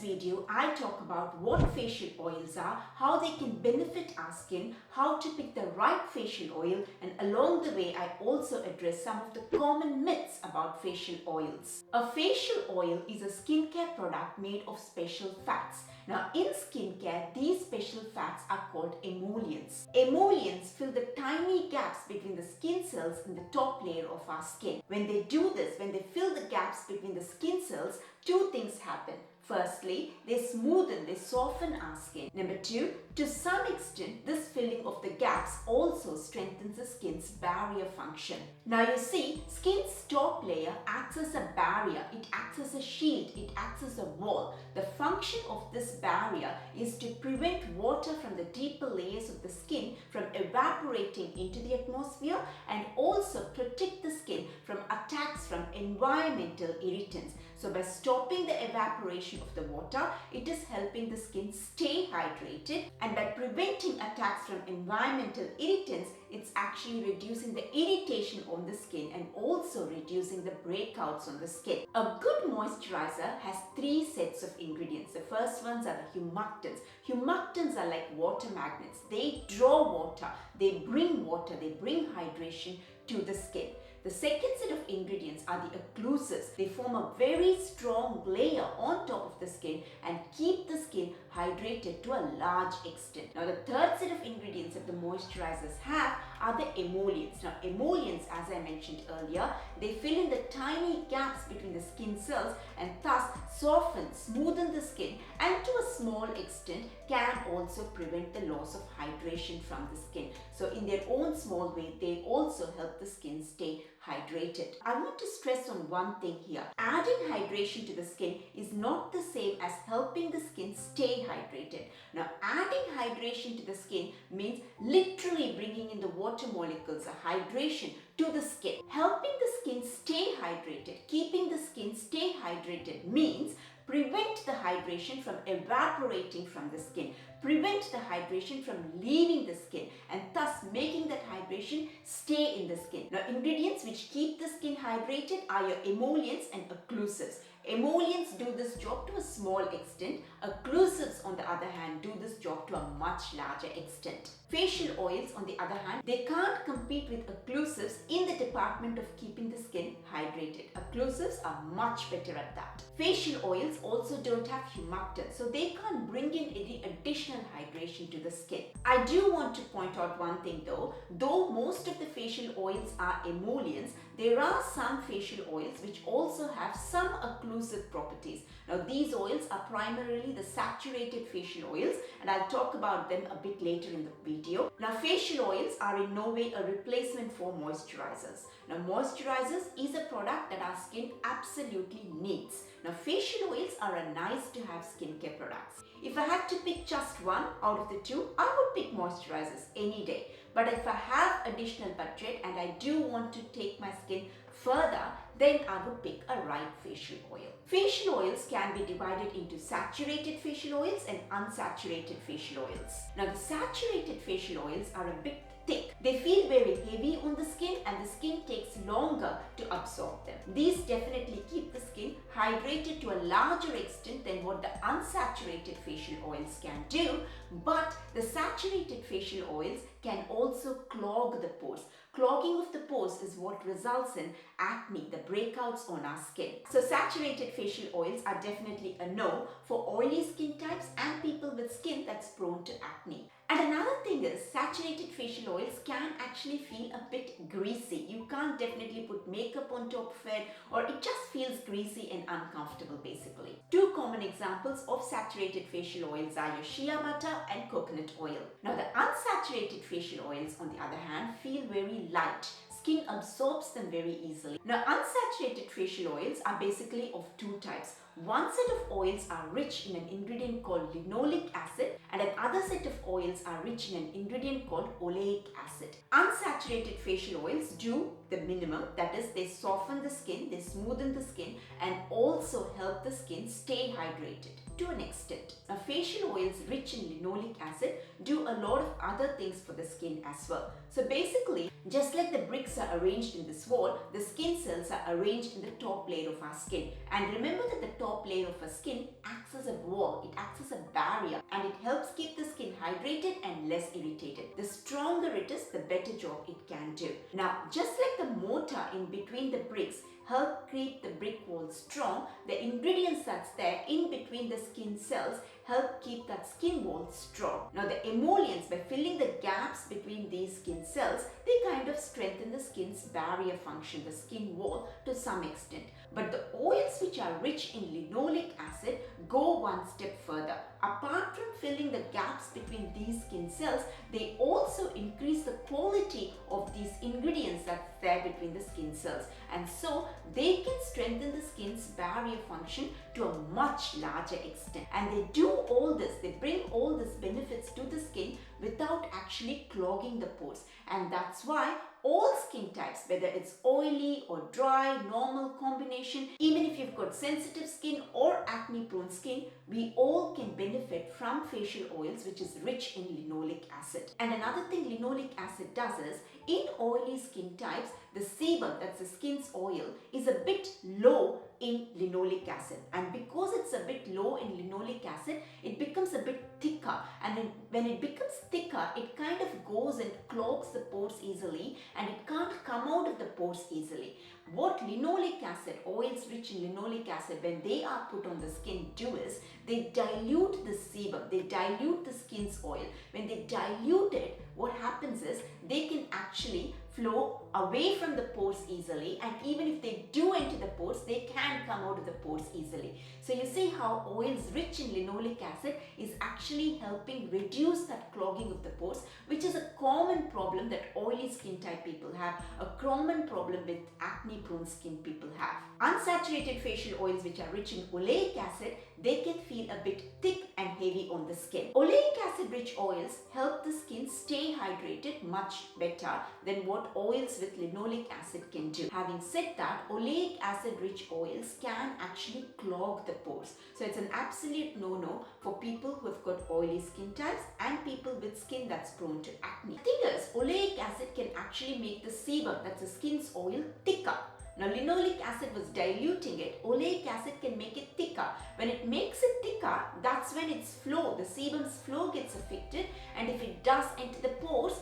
video, I talk about what facial oils are, how they can benefit our skin, how to pick the right facial oil, and along the way I also address some of the common myths about facial oils. A facial oil is a skincare product made of special fats. Now in skincare, these special fats are called emollients. Emollients fill the tiny gaps between the skin cells in the top layer of our skin. When they do this, when they fill the gaps between the skin cells, two things happen. Firstly, they smoothen, they soften our skin. Number two, to some extent, this filling of the gaps also strengthens the skin's barrier function. Now you see, skin's top layer acts as a barrier, it acts as a shield, it acts as a wall. The function of this barrier is to prevent water from the deeper layers of the skin from evaporating into the atmosphere and also protect the skin from attacks from environmental irritants. So by stopping the evaporation of the water, it is helping the skin stay hydrated, and by preventing attacks from environmental irritants, it's actually reducing the irritation on the skin and also reducing the breakouts on the skin. A good moisturizer has three sets of ingredients. The first ones are the humectants. Humectants are like water magnets. They draw water, they bring hydration to the skin. The second set of ingredients are the occlusives. They form a very strong layer on top of the skin and keep the skin hydrated to a large extent. Now the third set of ingredients that the moisturizers have are the emollients. Now emollients, as I mentioned earlier, they fill in the tiny gaps between the skin cells and thus soften, smoothen the skin, and to a small extent can also prevent the loss of hydration from the skin. So in their own small way, they also help the skin stay hydrated. I want to stress on one thing here. Adding hydration to the skin is not the same as helping the skin stay hydrated. Now, adding hydration to the skin means literally bringing in the water molecules, a hydration to the skin. Helping the skin stay hydrated, keeping the skin stay hydrated means prevent the hydration from evaporating from the skin, prevent the hydration from leaving the skin, and thus making that hydration stay in the skin. Now, ingredients which keep the skin hydrated are your emollients and occlusives. Emollients do this job to a small extent. Occlusives, on the other hand, do this job to a much larger extent. Facial oils, on the other hand, they can't compete with occlusives in the department of keeping the skin hydrated. Occlusives are much better at that. Facial oils also don't have humectants, so they can't bring in any additional hydration to the skin. I do want to point out one thing though most of the facial oils are emollients, there are some facial oils which also have some occlusive properties. Now these oils are primarily the saturated facial oils, and I'll talk about them a bit later in the video. Now facial oils are in no way a replacement for moisturizers. Now moisturizers is a product that our skin absolutely needs. Now facial oils are a nice to have skincare products. If I had to pick just one out of the two, I would pick moisturizers any day. But if I have additional budget and I do want to take my skin further, then I would pick a right facial oil. Facial oils can be divided into saturated facial oils and unsaturated facial oils. Now the saturated facial oils are a bit thick. They feel very heavy on the skin and the skin takes longer to absorb them. These definitely keep the skin hydrated to a larger extent than what the unsaturated facial oils can do, but the saturated facial oils can also clog the pores. Clogging of the pores is what results in acne, the breakouts on our skin. So saturated facial oils are definitely a no for oily skin types and people with skin that's prone to acne. And another thing is, saturated facial oils can actually feel a bit greasy. You can't definitely put makeup on top of it, or it just feels greasy and uncomfortable basically. Two common examples of saturated facial oils are your shea butter and coconut oil. Now the unsaturated facial oils, on the other hand, feel very light. Skin absorbs them very easily. Now unsaturated facial oils are basically of two types. One set of oils are rich in an ingredient called linoleic acid, and another set of oils are rich in an ingredient called oleic acid. Unsaturated facial oils do the minimum, that is, they soften the skin, they smoothen the skin, and also help the skin stay hydrated to an extent. Now facial oils rich in linoleic acid do a lot of other things for the skin as well. So basically, just like the bricks are arranged in this wall, the skin cells are arranged in the top layer of our skin. And remember that the top layer of our skin acts as a wall, it acts as a barrier, and it helps keep the skin hydrated and less irritated. The stronger it is, the better job it can do. Now, just like the mortar in between the bricks help keep the brick wall strong, the ingredients that's there in between the skin cells help keep that skin wall strong. Now the emollients, by filling the gaps between these skin cells, they kind of strengthen the skin's barrier function, the skin wall, to some extent. But the oils which are rich in linoleic acid go one step further. Apart from filling the gaps between these skin cells, they also increase the quality of these ingredients that's there between the skin cells. And so they can strengthen the skin's barrier function to a much larger extent. And they do all this, they bring all these benefits to the skin without actually clogging the pores. And that's why all skin types, whether it's oily or dry, normal combination, even if you've got sensitive skin or acne prone skin, we all can benefit from facial oils which is rich in linoleic acid. And another thing linoleic acid does is, in oily skin types, the sebum, that's the skin's oil, is a bit low in linoleic acid. And because it's a bit low in linoleic acid, it becomes a bit thicker. And then when it becomes thicker, it kind of goes and clogs the pores easily, and it can't come out of the pores easily. What linoleic acid, oils rich in linoleic acid, when they are put on the skin do is, they dilute the sebum, they dilute the skin's oil. When they dilute it, what happens is, they can actually flow away from the pores easily, and even if they do enter the pores, they can come out of the pores easily. So you see how oils rich in linoleic acid is actually helping reduce that clogging of the pores, which is a common problem that oily skin type people have, a common problem with acne prone skin people have. Unsaturated facial oils which are rich in oleic acid, they can feel a bit thick and heavy on the skin. Oleic acid rich oils help the skin stay hydrated much better than what oils with linoleic acid can do. Having said that, oleic acid rich oils can actually clog the pores. So it's an absolute no-no for people who have got oily skin types and people with skin that's prone to acne. The thing is, oleic acid can actually make the sebum, that's the skin's oil, thicker. Now linoleic acid was diluting it, oleic acid can make it thicker. When it makes it thicker, that's when its flow, the sebum's flow gets affected, and if it does enter the pores,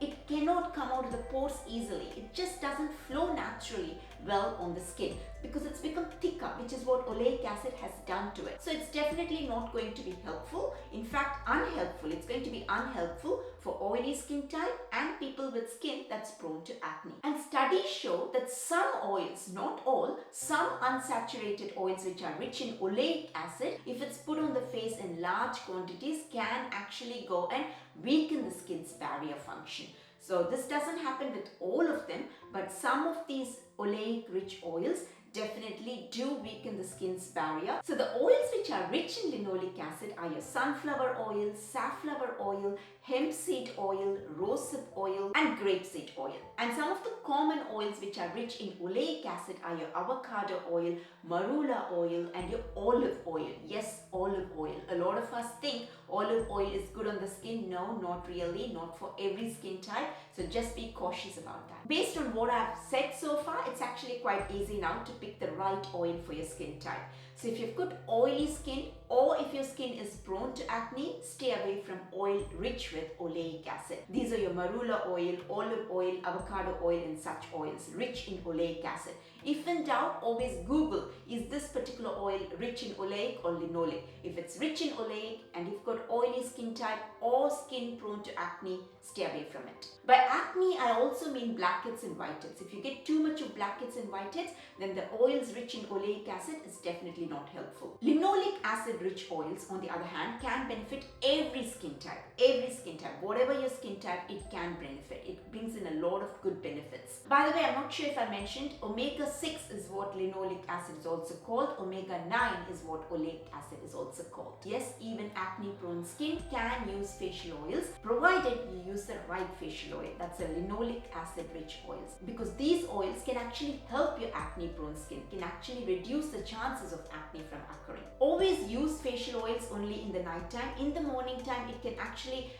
it cannot come out of the pores easily. It just doesn't flow naturally well on the skin because it's become thicker, which is what oleic acid has done to it. So it's definitely not going to be helpful. In fact, unhelpful. It's going to be unhelpful for oily skin type and people with skin that's prone to acne. And studies show that some oils, not all, some unsaturated oils which are rich in oleic acid, if it's put on the face in large quantities, can actually go and weaken the skin's barrier function. So this doesn't happen with all of them, but some of these oleic rich oils definitely do weaken the skin's barrier. So the oils which are rich in linoleic acid are your sunflower oil, safflower oil, hemp seed oil, rosehip oil and grapeseed oil. And some of the common oils which are rich in oleic acid are your avocado oil, marula oil and your olive oil. Yes, olive oil. A lot of us think olive oil is good on the skin. No, not really, not for every skin type. So just be cautious about that. Based on what I've said so far, it's actually quite easy now to pick the right oil for your skin type. So if you've got oily skin or if your skin is prone to acne, stay away from oil rich with oleic acid. These are your marula oil, olive oil, avocado oil and such oils rich in oleic acid. If in doubt, always Google, is this particular oil rich in oleic or linoleic? If it's rich in oleic and you've got oily skin type or skin prone to acne, stay away from it. By acne, I also mean blackheads and whiteheads. If you get too much of blackheads and whiteheads, then the oils rich in oleic acid is definitely not helpful. Linoleic acid rich oils, on the other hand, can benefit every skin type. Every skin type, whatever your skin type, it can benefit. It brings in a lot of good benefits. By the way, I'm not sure if I mentioned, omega-6 is what linoleic acid is also called. Omega-9 is what oleic acid is also called. Yes, even acne-prone skin can use facial oils, provided you use the right facial oil. That's a linoleic acid rich oils. Because these oils can actually help your acne-prone skin, can actually reduce the chances of acne from occurring. Always use facial oils only in the night time. In the morning time, it can actually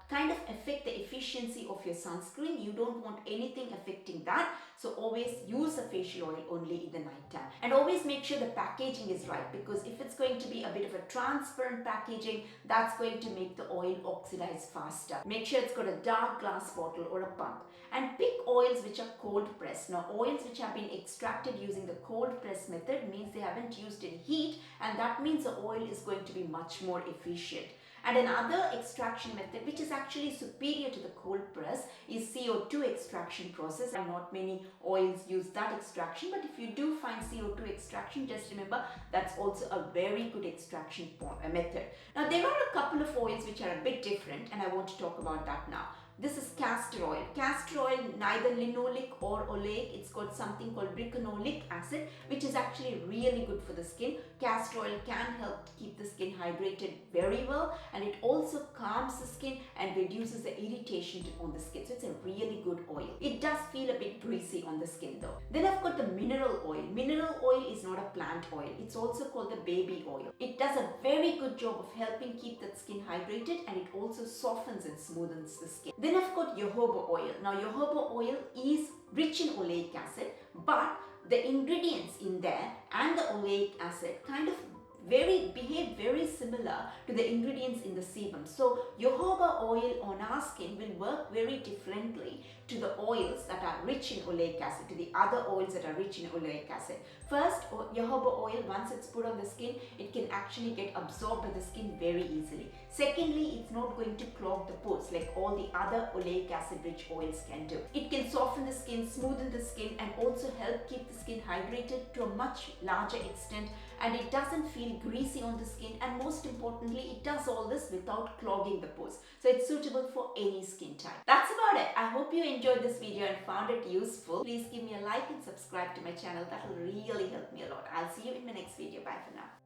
kind of affect the efficiency of your sunscreen. You don't want anything affecting that. So always use a facial oil only in the night time. And always make sure the packaging is right, because if it's going to be a bit of a transparent packaging, that's going to make the oil oxidize faster. Make sure it's got a dark glass bottle or a pump. And pick oils which are cold pressed. Now oils which have been extracted using the cold press method means they haven't used any heat, and that means the oil is going to be much more efficient. And another extraction method which is actually superior to the cold press is CO2 extraction process. And not many oils use that extraction, but if you do find CO2 extraction, just remember that's also a very good extraction method. Now there are a couple of oils which are a bit different, and I want to talk about that now. This is castor oil. Castor oil, neither linoleic or oleic. It's got something called briconolic acid, which is actually really good for the skin. Castor oil can help keep the skin hydrated very well, and it also calms the skin and reduces the irritation on the skin. So it's a really good oil. It does feel a bit greasy on the skin though. Then I've got the mineral oil. Mineral oil is not a plant oil. It's also called the baby oil. It does a very good job of helping keep that skin hydrated, and it also softens and smoothens the skin. Then I've got jojoba oil. Now jojoba oil is rich in oleic acid, but the ingredients in there and the oleic acid kind of behave very similar to the ingredients in the sebum. So jojoba oil on our skin will work very differently to the oils that are rich in oleic acid, to the other oils that are rich in oleic acid. First, jojoba oil, once it's put on the skin, it can actually get absorbed by the skin very easily. Secondly, it's not going to clog the pores like all the other oleic acid rich oils can do. It can soften the skin, smoothen the skin, and also help keep the skin hydrated to a much larger extent, and it doesn't feel greasy on the skin, and most importantly, it does all this without clogging the pores. So it's suitable for any skin type. That's about it. I hope you enjoyed this video and found it useful. Please give me a like and subscribe to my channel. That will really help me a lot. I'll see you in my next video. Bye for now.